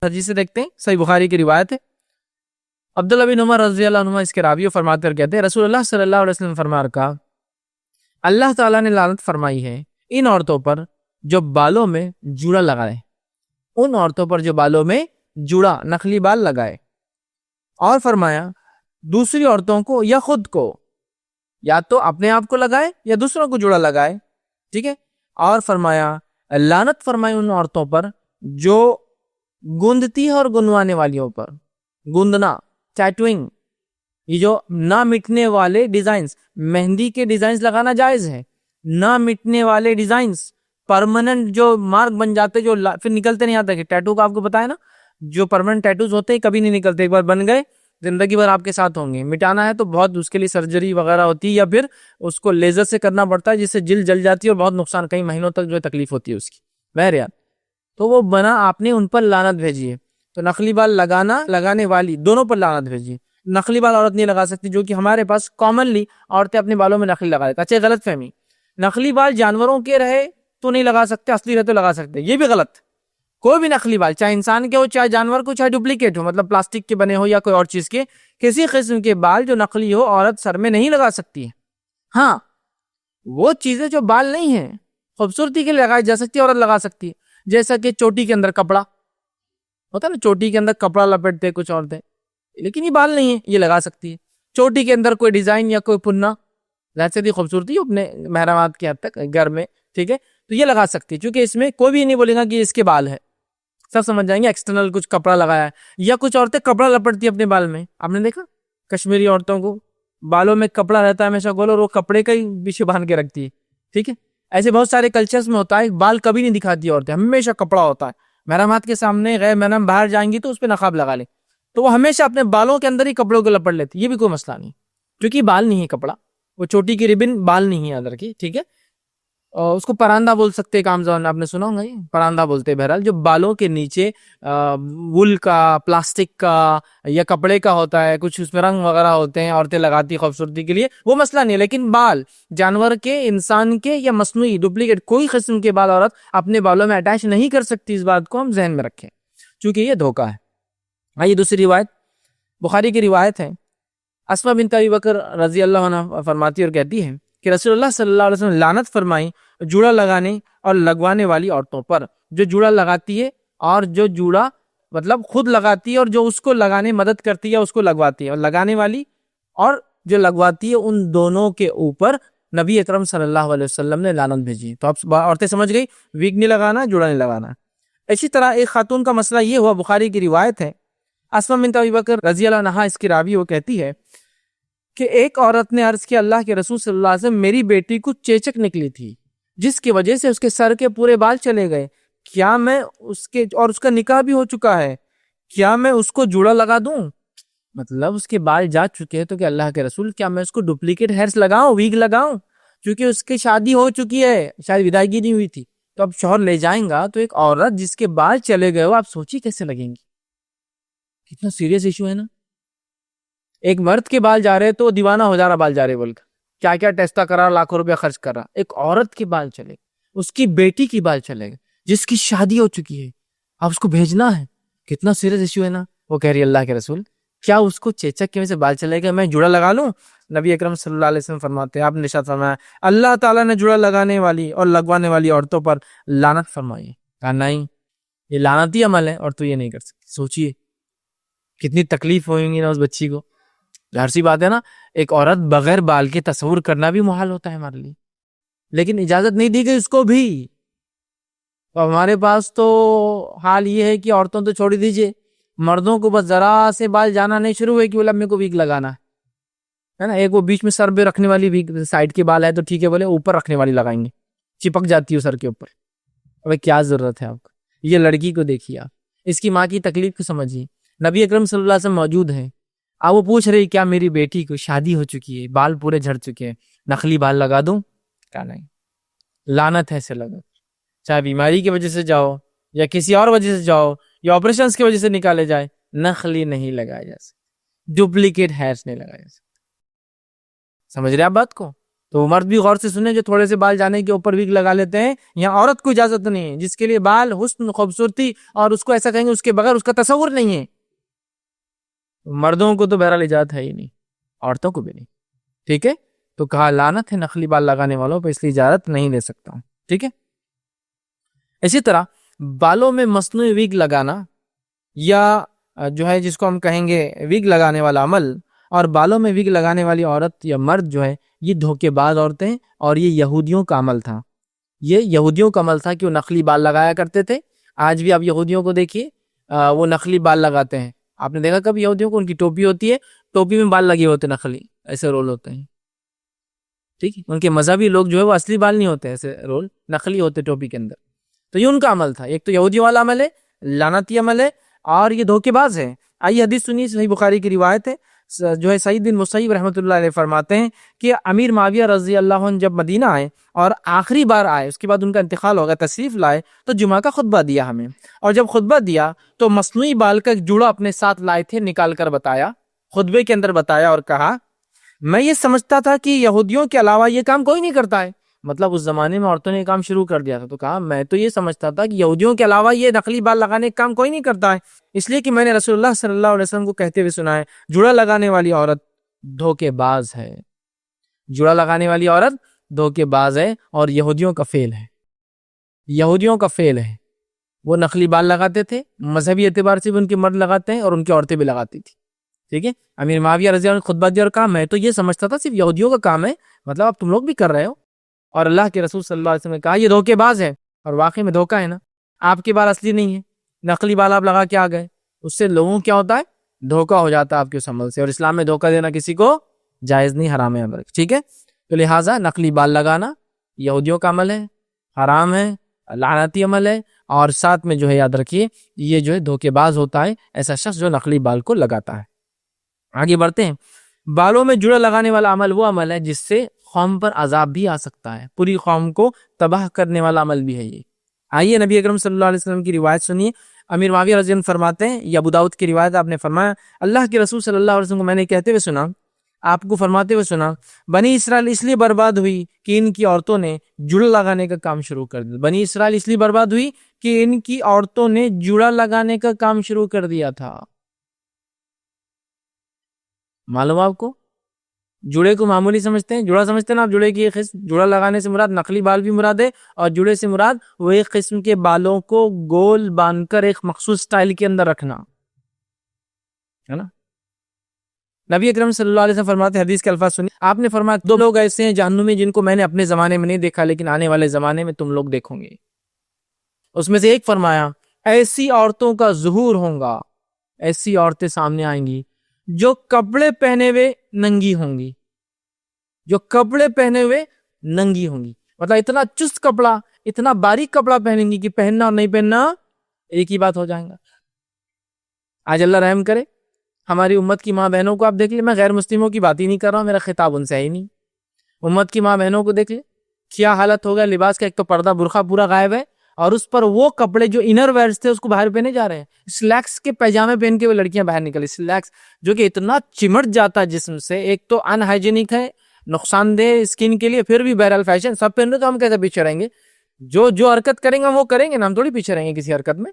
حدیث سے دیکھتے ہیں، صحیح بخاری کی روایت ہے، عبداللہ بن عمر رضی اللہ عنہ اس کے راوی فرماتے اور کہتے ہیں رسول اللہ صلی اللہ علیہ وسلم فرما رکھا، اللہ تعالیٰ نے لعنت فرمائی ہے ان عورتوں پر جو بالوں میں جوڑا لگائے، ان عورتوں پر جو بالوں میں جوڑا نخلی بال لگائے، اور فرمایا دوسری عورتوں کو یا خود کو، یا تو اپنے آپ کو لگائے یا دوسروں کو جوڑا لگائے، ٹھیک ہے، اور فرمایا لعنت فرمائی ان عورتوں پر جو گوندتی ہے اور گنوانے والیوں پر۔ گوندنا، ٹیٹوئنگ، یہ جو نہ مٹنے والے ڈیزائنز، مہندی کے ڈیزائنز لگانا جائز ہے، نہ مٹنے والے ڈیزائنز، پرماننٹ جو مارک بن جاتے جو پھر نکلتے نہیں آتے، کہ ٹیٹو کا آپ کو پتا ہے نا، جو پرماننٹ ٹیٹوز ہوتے ہیں کبھی نہیں نکلتے، ایک بار بن گئے زندگی بھر آپ کے ساتھ ہوں گے۔ مٹانا ہے تو بہت اس کے لیے سرجری وغیرہ ہوتی ہے، یا پھر اس کو لیزر سے کرنا پڑتا ہے جس سے جلد جل جاتی ہے اور بہت نقصان، کئی مہینوں تک جو ہے تکلیف ہوتی ہے اس کی۔ بہرحال تو وہ بنا، آپ نے ان پر لعنت بھیجی ہے، تو نقلی بال لگانا، لگانے والی دونوں پر لعنت بھیجی ہے۔ نقلی بال عورت نہیں لگا سکتی، جو کہ ہمارے پاس کامنلی عورتیں اپنے بالوں میں نقلی لگا دیتی۔ اچھا، غلط فہمی، نقلی بال جانوروں کے رہے تو نہیں لگا سکتے، اصلی رہے تو لگا سکتے، یہ بھی غلط۔ کوئی بھی نقلی بال، چاہے انسان کے ہو چاہے جانور کو، چاہے ڈپلیکیٹ ہو، مطلب پلاسٹک کے بنے ہو یا کوئی اور چیز کے، کسی قسم کے بال جو نقلی ہو عورت سر میں نہیں لگا سکتی ہے۔ ہاں، وہ چیزیں جو بال نہیں ہیں، خوبصورتی کے لیے لگائی جا سکتی ہے، عورت لگا سکتی ہے، جیسا کہ چوٹی کے اندر کپڑا ہوتا ہے نا، چوٹی کے اندر کپڑا لپیٹتے کچھ عورتیں، لیکن یہ بال نہیں ہے، یہ لگا سکتی ہے۔ چوٹی کے اندر کوئی ڈیزائن یا کوئی پننا، ظاہر سی خوبصورتی اپنے محرمات کے حد تک گھر میں، ٹھیک ہے، تو یہ لگا سکتی ہے، چونکہ اس میں کوئی بھی نہیں بولے گا کہ اس کے بال ہے، سب سمجھ جائیں گے ایکسٹرنل کچھ کپڑا لگایا ہے۔ یا کچھ عورتیں کپڑا لپٹتی ہے اپنے بال میں، آپ نے دیکھا کشمیری عورتوں کو بالوں میں کپڑا رہتا ہے ہمیشہ گول، اور وہ کپڑے کا ہی پیچھے باندھ کے رکھتی ہے، ٹھیک ہے۔ ایسے بہت سارے کلچرز میں ہوتا ہے، بال کبھی نہیں دکھاتی عورتیں، ہمیشہ کپڑا ہوتا ہے۔ محرمات کے سامنے غیر محرم باہر جائیں گی تو اس پہ نقاب لگا لیں، تو وہ ہمیشہ اپنے بالوں کے اندر ہی کپڑوں کو لپٹ لیتی، یہ بھی کوئی مسئلہ نہیں، کیونکہ بال نہیں ہے کپڑا، وہ چوٹی کی ربن بال نہیں ہے اندر کی، ٹھیک ہے۔ اور اس کو پراندہ بول سکتے ہیں، عام زبان میں آپ نے سنا ہوگا، یہ پراندہ بولتے ہیں۔ بہرحال جو بالوں کے نیچے وول کا، پلاسٹک کا یا کپڑے کا ہوتا ہے، کچھ اس میں رنگ وغیرہ ہوتے ہیں، عورتیں لگاتی خوبصورتی کے لیے، وہ مسئلہ نہیں ہے۔ لیکن بال جانور کے، انسان کے یا مصنوعی ڈپلیکیٹ کوئی قسم کے بال عورت اپنے بالوں میں اٹیچ نہیں کر سکتی، اس بات کو ہم ذہن میں رکھیں، چونکہ یہ دھوکہ ہے۔ آئیے دوسری روایت، بخاری کی روایت ہے، اسماء بنت ابی بکر رضی اللہ عنہ فرماتی اور کہتی ہے کہ رسول اللہ صلی اللہ علیہ وسلم لعنت فرمائی جوڑا لگانے اور لگوانے والی عورتوں پر، جو جوڑا لگاتی ہے اور جو جوڑا مطلب خود لگاتی ہے اور جو اس کو لگانے مدد کرتی ہے، اس کو لگواتی ہے، اور لگانے والی اور جو لگواتی ہے، ان دونوں کے اوپر نبی اکرم صلی اللہ علیہ وسلم نے لعنت بھیجی۔ تو اب عورتیں سمجھ گئی، ویگ نہیں لگانا، جوڑا نہیں لگانا۔ اسی طرح ایک خاتون کا مسئلہ یہ ہوا، بخاری کی روایت ہے، اسماء بنت ابی بکر رضی اللہ عنہا اس کی راوی، وہ کہتی ہے کہ ایک عورت نے عرض کیا، اللہ کے رسول صلی اللہ علیہ وسلم، میری بیٹی کو چیچک نکلی تھی جس کی وجہ سے اس کے سر کے پورے بال چلے گئے، کیا میں اس کے، اور اس کا نکاح بھی ہو چکا ہے، کیا میں اس کو جوڑا لگا دوں؟ مطلب اس کے بال جا چکے ہیں، تو کہ اللہ کے رسول کیا میں اس کو ڈپلیکیٹ ہیئرز لگاؤں، ویگ لگاؤں؟ کیونکہ اس کی شادی ہو چکی ہے، شاید وداعگی نہیں ہوئی تھی، تو اب شوہر لے جائیں گا، تو ایک عورت جس کے بال چلے گئے ہو، آپ سوچی کیسے لگیں گی؟ کتنا سیریس ایشو ہے نا۔ ایک مرد کے بال جا رہے تو دیوانہ ہو جا رہا، بال جا رہے بول کر کیا کیا ٹیسٹا کرا، لاکھوں روپیہ خرچ کر رہا۔ ایک عورت کے بال چلے، اس کی بیٹی کی بال چلے گئے، جس کی شادی ہو چکی ہے، اب اس کو بھیجنا ہے، کتنا سیریس ایشو ہے نا۔ وہ کہہ رہی اللہ کے رسول کیا اس کو چیچک کی وجہ سے بال چلے گئے، میں جوڑا لگا لوں؟ نبی اکرم صلی اللہ علیہ وسلم فرماتے ہیں، آپ نے ارشاد فرمایا، اللہ تعالیٰ نے جوڑا لگانے والی اور لگوانے والی عورتوں پر لعنت فرمائی۔ کہا نہیں، یہ لعنتی عمل ہے اور تو یہ نہیں کر سکتی۔ سوچئے کتنی تکلیف ہوئیں گی نا اس بچی کو۔ ظاہر سی بات ہے نا، ایک عورت بغیر بال کے تصور کرنا بھی محال ہوتا ہے ہمارے لیے، لیکن اجازت نہیں دی گئی اس کو بھی۔ اور ہمارے پاس تو حال یہ ہے کہ عورتوں تو چھوڑ دیجئے، مردوں کو بس ذرا سے بال جانا نہیں شروع ہوئے کہ بولے امی کو ویگ لگانا ہے نا، ایک وہ بیچ میں سر پہ رکھنے والی ویگ، سائڈ کے بال ہے تو ٹھیک ہے، بولے اوپر رکھنے والی لگائیں گے، چپک جاتی ہے سر کے اوپر۔ ابے کیا ضرورت ہے آپ کو؟ یہ لڑکی کو دیکھیے، آپ اس کی ماں کی تکلیف کو سمجھیے۔ نبی اکرم صلی اللہ علیہ وسلم موجود ہیں، اب وہ پوچھ رہی کیا میری بیٹی کو شادی ہو چکی ہے، بال پورے جھڑ چکے ہیں، نقلی بال لگا دوں؟ کیا نہیں، لعنت ہے سے لگا، چاہے بیماری کی وجہ سے جاؤ یا کسی اور وجہ سے جاؤ یا آپریشنز کی وجہ سے نکالے جائے، نقلی نہیں لگایا جا سکتا، ڈپلیکیٹ ہیئرز نہیں لگایا جا سکتا۔ سمجھ رہے آپ بات کو؟ تو مرد بھی غور سے سنیں جو تھوڑے سے بال جانے کے اوپر وگ لگا لیتے ہیں. یہاں عورت کو اجازت نہیں ہے جس کے لیے بال حسن خوبصورتی اور اس کو ایسا کہیں گے اس کے بغیر اس کا تصور نہیں ہے. مردوں کو تو بہرحال اجازت ہے ہی نہیں, عورتوں کو بھی نہیں. ٹھیک ہے, تو کہا لعنت ہے نقلی بال لگانے والوں پہ, اس لیے اجازت نہیں دے سکتا ہوں. ٹھیک ہے. اسی طرح بالوں میں مصنوعی وگ لگانا یا جو ہے جس کو ہم کہیں گے وگ لگانے والا عمل, اور بالوں میں وگ لگانے والی عورت یا مرد جو ہے یہ دھوکے باز عورتیں, اور یہ یہودیوں کا عمل تھا. یہ یہودیوں کا عمل تھا کہ وہ نقلی بال لگایا کرتے تھے. آج بھی آپ یہودیوں کو دیکھیے, وہ نقلی بال لگاتے ہیں. آپ نے دیکھا کبھی یہودیوں کو, ان کی ٹوپی ہوتی ہے, ٹوپی میں بال لگے ہوتے نقلی, ایسے رول ہوتے ہیں. ٹھیک ہے, ان کے مذہبی لوگ جو ہے وہ اصلی بال نہیں ہوتے, ایسے رول نقلی ہوتے ٹوپی کے اندر. تو یہ ان کا عمل تھا. ایک تو یہودیوں والا عمل ہے, لعنتی عمل ہے, اور یہ دھوکے باز ہے. آئیے حدیث سنیے, صحیح بخاری کی روایت ہے, جو ہے سعید بن مسیب رحمۃ اللہ علیہ فرماتے ہیں کہ امیر معاویہ رضی اللہ عنہ جب مدینہ آئے اور آخری بار آئے, اس کے بعد ان کا انتقال ہو گیا, تشریف لائے تو جمعہ کا خطبہ دیا ہمیں. اور جب خطبہ دیا تو مصنوعی بال کا ایک جوڑا اپنے ساتھ لائے تھے, نکال کر بتایا, خطبے کے اندر بتایا اور کہا میں یہ سمجھتا تھا کہ یہودیوں کے علاوہ یہ کام کوئی نہیں کرتا ہے. مطلب اس زمانے میں عورتوں نے یہ کام شروع کر دیا تھا. تو کہا میں تو یہ سمجھتا تھا کہ یہودیوں کے علاوہ یہ نقلی بال لگانے کا کام کوئی نہیں کرتا ہے, اس لیے کہ میں نے رسول اللہ صلی اللہ علیہ وسلم کو کہتے ہوئے سنا ہے جوڑا لگانے والی عورت دھوکے باز ہے. جوڑا لگانے والی عورت دھوکے باز ہے اور یہودیوں کا فعل ہے. یہودیوں کا فعل ہے. وہ نقلی بال لگاتے تھے, مذہبی اعتبار سے بھی ان کے مرد لگاتے ہیں اور ان کی عورتیں بھی لگاتی تھی. ٹھیک ہے, امیر معاویہ رضی اللہ عنہ نے خطبہ دیا اور کہا میں تو یہ سمجھتا تھا صرف یہودیوں کا کام ہے, مطلب اب تم لوگ بھی کر رہے ہو. اور اللہ کے رسول صلی اللہ علیہ وسلم نے کہا یہ دھوکے باز ہے, اور واقعی میں دھوکہ ہے نا. آپ کے بال اصلی نہیں ہے, نقلی بال آپ لگا کے آ گئے, اس سے لوگوں کیا ہوتا ہے, دھوکہ ہو جاتا ہے آپ کے اس عمل سے. اور اسلام میں دھوکہ دینا کسی کو جائز نہیں, حرام ہے. ٹھیک ہے, تو لہٰذا نقلی بال لگانا یہودیوں کا عمل ہے, حرام ہے, لعنتی عمل ہے, اور ساتھ میں جو ہے یاد رکھیے یہ جو ہے دھوکے باز ہوتا ہے ایسا شخص جو نقلی بال کو لگاتا ہے. آگے بڑھتے ہیں. بالوں میں جوڑا لگانے والا عمل وہ عمل ہے جس سے قوم پر عذاب بھی آ سکتا ہے, پوری قوم کو تباہ کرنے والا عمل بھی ہے یہ. آئیے نبی اکرم صلی اللہ علیہ وسلم کی روایت سنیے. امیر معاویہ رضی اللہ عنہ فرماتے ہیں, یہ ابو داؤد کی روایت, آپ نے فرمایا اللہ کے رسول صلی اللہ علیہ وسلم کو میں نے کہتے ہوئے سنا, آپ کو فرماتے ہوئے سنا, بنی اسرائیل اس لیے برباد ہوئی کہ ان کی عورتوں نے جوڑا لگانے کا کام شروع کر دیا. بنی اسرائیل اس لیے برباد ہوئی کہ ان کی عورتوں نے جوڑا لگانے کا کام شروع کر دیا تھا. معلوم آپ کو, جوڑے کو معمولی سمجھتے ہیں, جوڑا سمجھتے ہیں نا آپ, جوڑے کی ایک قسم, جوڑا لگانے سے مراد نقلی بال بھی مراد ہے, اور جوڑے سے مراد وہ ایک قسم کے بالوں کو گول باندھ کر ایک مخصوص سٹائل کے اندر رکھنا ہے نا. نبی اکرم صلی اللہ علیہ وسلم فرماتے ہیں, حدیث کے الفاظ سنیے, آپ نے فرمایا دو لوگ ایسے ہیں جہنم میں جن کو میں نے اپنے زمانے میں نہیں دیکھا لیکن آنے والے زمانے میں تم لوگ دیکھو گے. اس میں سے ایک فرمایا ایسی عورتوں کا ظہور ہوگا, ایسی عورتیں سامنے آئیں گی جو کپڑے پہنے ہوئے ننگی ہوں گی, جو کپڑے پہنے ہوئے ننگی ہوں گی. مطلب اتنا چست کپڑا, اتنا باریک کپڑا پہنیں گی کہ پہننا اور نہیں پہننا ایک ہی بات ہو جائیں گا. آج اللہ رحم کرے ہماری امت کی ماں بہنوں کو آپ دیکھ لیں, میں غیر مسلموں کی بات ہی نہیں کر رہا ہوں, میرا خطاب ان سے ہے ہی نہیں. امت کی ماں بہنوں کو دیکھ لیں کیا حالت ہو گیا, لباس کا ایک تو پردہ برقع پورا غائب ہے, اور اس پر وہ کپڑے جو انر ویئرز تھے اس کو باہر پہنے جا رہے ہیں. سلیکس کے پیجامے پہن کے وہ لڑکیاں باہر نکلی, سلیکس جو کہ اتنا چمٹ جاتا ہے جسم سے, ایک تو ان ہائیجینک ہے, نقصان دہ اسکن کے لیے, پھر بھی بہرحال فیشن سب پہن رہے تو ہم کیسے پیچھے رہیں گے. جو حرکت کریں گے وہ کریں گے نا, ہم تھوڑی پیچھے رہیں گے کسی حرکت میں.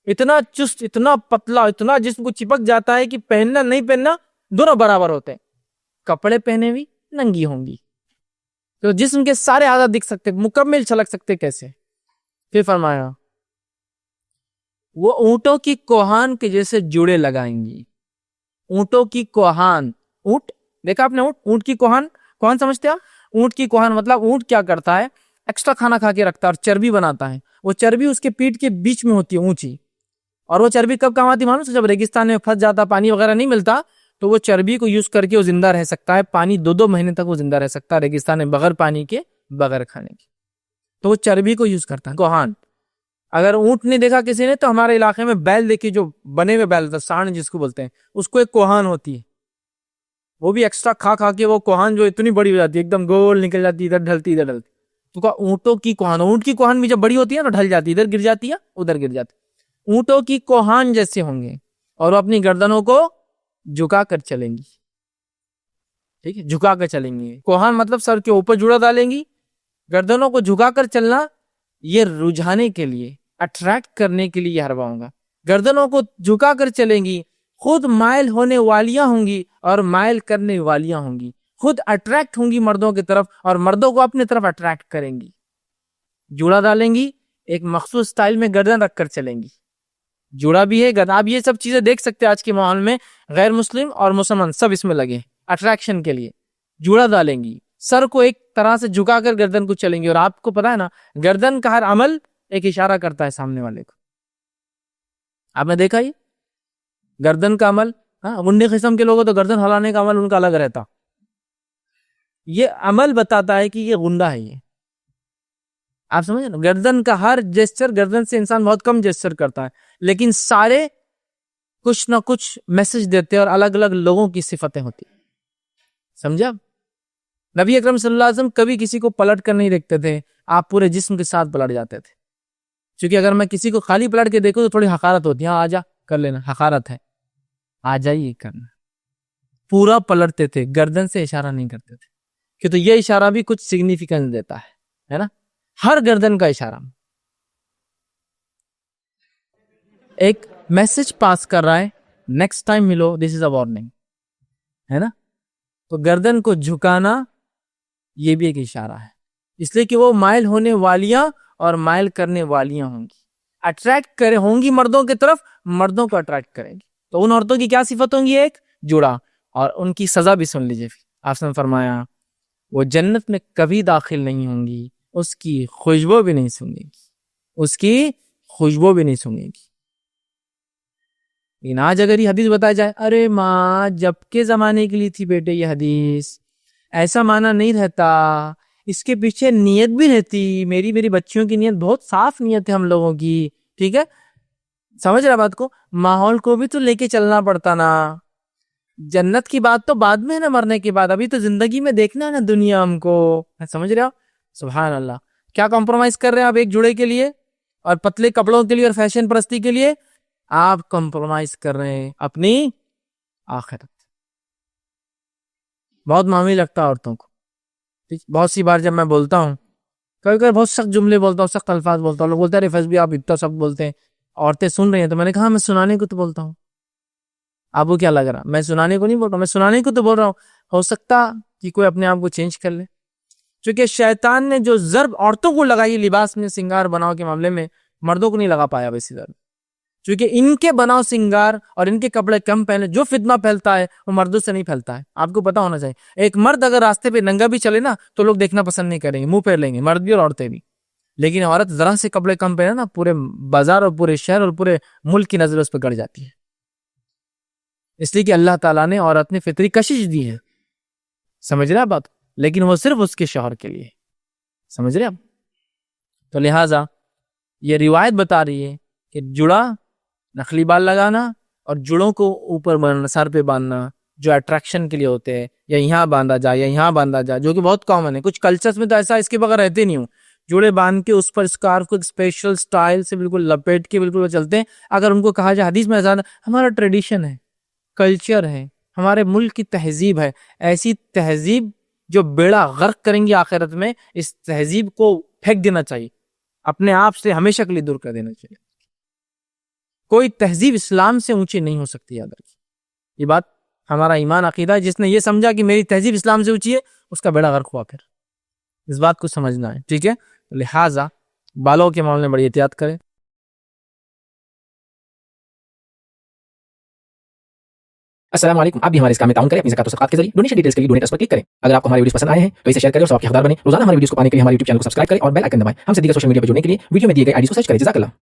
اتنا چست, اتنا پتلا, اتنا جسم کو چپک جاتا ہے کہ پہننا نہیں پہننا دونوں برابر ہوتے ہیں. کپڑے پہنے بھی ننگی ہوں گی تو جسم کے سارے اعضاء دکھ سکتے, مکمل چھلک سکتے کیسے. پھر فرمایا وہ اونٹوں کی کوہان کے جیسے جوڑے لگائیں گی. اونٹوں کی کوہان, اونٹ دیکھا آپ نے, اونٹ کی کوہان, کوہان سمجھتے ہیں اونٹ کی کوہان مطلب اونٹ کیا کرتا ہے, ایکسٹرا کھانا کھا کے رکھتا ہے اور چربی بناتا ہے. وہ چربی اس کے پیٹ کے بیچ میں ہوتی ہے اونچی, اور وہ چربی کب کام آتی معلوم, جب ریگستان میں پھنس جاتا, پانی وغیرہ نہیں ملتا, تو وہ چربی کو یوز کر کے وہ زندہ رہ سکتا ہے. پانی 2 مہینے تک وہ زندہ رہ سکتا ہے ریگستان میں, بغیر پانی کے, بغیر کھانے کے. تو وہ چربی کو یوز کرتا ہے کوہان. اگر اونٹ نہیں دیکھا کسی نے تو ہمارے علاقے میں بیل دیکھی, جو بنے ہوئے بیل, سانڈ جس کو بولتے ہیں, اس کو ایک کوہان ہوتی ہے. وہ بھی ایکسٹرا کھا کے وہ کوہان جو اتنی بڑی ہو جاتی ہے, ایک دم گول نکل جاتی ہے, ادھر ڈھلتی ادھر ڈھلتی. تو کہا اونٹوں کی کوہان, اونٹ کی کوہان بھی جب بڑی ہوتی ہے نا ڈھل جاتی ہے, ادھر گر جاتی ہے ادھر گر جاتی. اونٹوں کی کوہان جیسے ہوں گے اور وہ اپنی گردنوں کو جھکا کر چلیں گی. ٹھیک ہے، جھکا کر چلیں گی. کوہان مطلب سر کے اوپر جوڑا ڈالیں گی. گردنوں کو جھکا کر چلنا یہ رجھانے کے لیے، اٹریکٹ کرنے کے لیے یہ حربہ ہوگا. گردنوں کو جھکا کر چلیں گی، خود مائل ہونے والیاں ہوں گی اور مائل کرنے والیاں ہوں گی. خود اٹریکٹ ہوں گی مردوں کی طرف اور مردوں کو اپنے طرف اٹریکٹ کریں گی. جوڑا ڈالیں گی، ایک مخصوص سٹائل میں گردن رکھ کر چلیں گی. جوڑا بھی ہے، گردن. آپ یہ سب چیزیں دیکھ سکتے ہیں آج کے ماحول میں، غیر مسلم اور مسلمان سب اس میں لگے اٹریکشن کے لیے. جوڑا ڈالیں گی، سر کو ایک طرح سے جھکا کر گردن کو چلیں گی. اور آپ کو پتا ہے نا، گردن کا ہر عمل ایک اشارہ کرتا ہے سامنے والے کو. آپ نے دیکھا یہ گردن کا عمل، غنڈے قسم کے لوگوں تو گردن ہلانے کا عمل ان کا الگ رہتا. یہ عمل بتاتا ہے کہ یہ غنڈا ہے. یہ آپ سمجھے نا، گردن کا ہر جیسچر، گردن سے انسان بہت کم جیسچر کرتا ہے لیکن سارے کچھ نہ کچھ میسج دیتے اور الگ الگ لوگوں کی صفتیں ہوتی. سمجھا؟ نبی اکرم صلی اللہ علیہ وسلم کبھی کسی کو پلٹ کر نہیں دیکھتے تھے، آپ پورے جسم کے ساتھ پلٹ جاتے تھے. کیونکہ اگر میں کسی کو خالی پلٹ کے دیکھوں تو تھوڑی حقارت ہوتی ہے. ہاں آجا کر لینا، حقارت ہے، آ جائیے کرنا. پورا پلٹتے تھے، گردن سے اشارہ نہیں کرتے تھے. کہ تو یہ اشارہ بھی کچھ سگنیفیکنس دیتا ہے نا. ہر گردن کا اشارہ ایک میسج پاس کر رہا ہے، نیکسٹ ٹائم ملو دس از اے وارننگ، ہے نا. تو گردن کو جھکانا یہ بھی ایک اشارہ ہے، اس لیے کہ وہ مائل ہونے والیاں اور مائل کرنے والیاں ہوں گی. اٹریکٹ کرے ہوں گی مردوں کی طرف، مردوں کو اٹریکٹ کریں گی. تو ان عورتوں کی کیا صفت ہوں گی؟ ایک جوڑا. اور ان کی سزا بھی سن لیجیے. آپ نے فرمایا وہ جنت میں کبھی داخل نہیں ہوں گی، اس کی خوشبو بھی نہیں سونگے گی، اس کی خوشبو بھی نہیں سونگے گی. لیکن آج اگر یہ حدیث بتایا جائے، ارے ماں جب کے زمانے کے لیے تھی بیٹے یہ حدیث، ایسا معنی نہیں رہتا، اس کے پیچھے نیت بھی رہتی. میری بچیوں کی نیت بہت صاف نیت ہے ہم لوگوں کی. ٹھیک ہے، سمجھ رہا بات کو؟ ماحول کو بھی تو لے کے چلنا پڑتا نا. جنت کی بات تو بعد میں ہے نا، مرنے کے بعد. ابھی تو زندگی میں دیکھنا ہے نا دنیا ہم کو. سمجھ رہے ہو؟ سبحان اللہ. کیا کمپرومائز کر رہے ہیں آپ ایک جوڑے کے لیے اور پتلے کپڑوں کے لیے اور فیشن پرستی کے لیے؟ آپ کمپرومائز کر رہے ہیں اپنی آخرت. بہت معمولی لگتا ہے عورتوں کو. بہت سی بار جب میں بولتا ہوں، کبھی کبھی بہت سخت جملے بولتا ہوں، سخت الفاظ بولتا ہوں، لوگ بولتے ہیں ارے فیض بھی آپ اتنا سخت بولتے ہیں، عورتیں سن رہی ہیں. تو میں نے کہا میں سنانے کو تو بولتا ہوں. آپ کو کیا لگ رہا میں سنانے کو نہیں بول رہا؟ میں سنانے کو تو بول رہا ہوں. ہو سکتا کہ کوئی اپنے آپ کو چینج کر لے. چونکہ شیطان نے جو ضرب عورتوں کو لگائی لباس میں سنگار بناؤ کے معاملے میں، مردوں کو نہیں لگا پایا ویسی ضرب. چونکہ ان کے بناؤ سنگار اور ان کے کپڑے کم پہنے، جو فتنہ پھیلتا ہے وہ مردوں سے نہیں پھیلتا ہے. آپ کو پتا ہونا چاہیے. ایک مرد اگر راستے پہ ننگا بھی چلے نا تو لوگ دیکھنا پسند نہیں کریں گے، منہ پھیر لیں گے، مرد بھی اور عورتیں بھی. لیکن عورت ذرا سے کپڑے کم پہنے نا، پورے بازار اور پورے شہر اور پورے ملک کی نظر اس پہ گڑ جاتی ہے. اس لیے کہ اللہ تعالیٰ نے عورت نے فطری کشش دی ہے. سمجھ رہے آپ بات؟ لیکن وہ صرف اس کے شوہر کے لیے. سمجھ رہے آپ؟ تو لہٰذا یہ روایت بتا رہی ہے کہ جڑا، نخلی بال لگانا اور جڑوں کو اوپر باندھنا، سر پہ باندھنا، جو اٹریکشن کے لیے ہوتے ہیں، یا یہاں باندھا جائے یا یہاں باندھا جائے، جو کہ بہت کامن ہے. کچھ کلچرز میں تو ایسا اس کے بغیر رہتے نہیں ہوں. جوڑے باندھ کے اس پر اسکارف کو اسپیشل سٹائل سے بالکل لپیٹ کے بالکل چلتے ہیں. اگر ان کو کہا جائے حدیث میں ایسا، ہمارا ٹریڈیشن ہے، کلچر ہے، ہمارے ملک کی تہذیب ہے. ایسی تہذیب جو بیڑا غرق کریں گی آخرت میں، اس تہذیب کو پھینک دینا چاہیے، اپنے آپ سے ہمیشہ کے لیے دور کر دینا چاہیے. کوئی تہذیب اسلام سے اونچی نہیں ہو سکتی. یاد رکھیے یہ بات، ہمارا ایمان عقیدہ ہے. جس نے یہ سمجھا کہ میری تہذیب اسلام سے اونچی ہے، اس کا بیڑا غرق ہوا. پھر اس بات کو سمجھنا ہے. ٹھیک ہے، لہٰذا بالوں کے معاملے میں بڑی احتیاط کریں. السلام علیکم. آپ بھی ہمارے اس کام میں تعاون کریں اپنی زکات و صدقات کے ذریعے. ڈونیشن ڈیٹیلز کے لیے ڈونیٹ پر کلک کریں. اگر آپ کو ہمارے ویڈیوز پسند آئے ہیں تو اسے شیئر کریں اور ثواب کے حقدار بنیں. روزانہ ہمارے ویڈیوز کو پانے کے لیے ہمارے یوٹیوب چینل کو سبسکرائب کریں اور بیل آئکن دبائیں. ہم سے دیگر سوشل میڈیا پر جڑنے کے لیے ویڈیو میں دیے گئے آئی ڈی کو سرچ کریں. جزاک اللہ.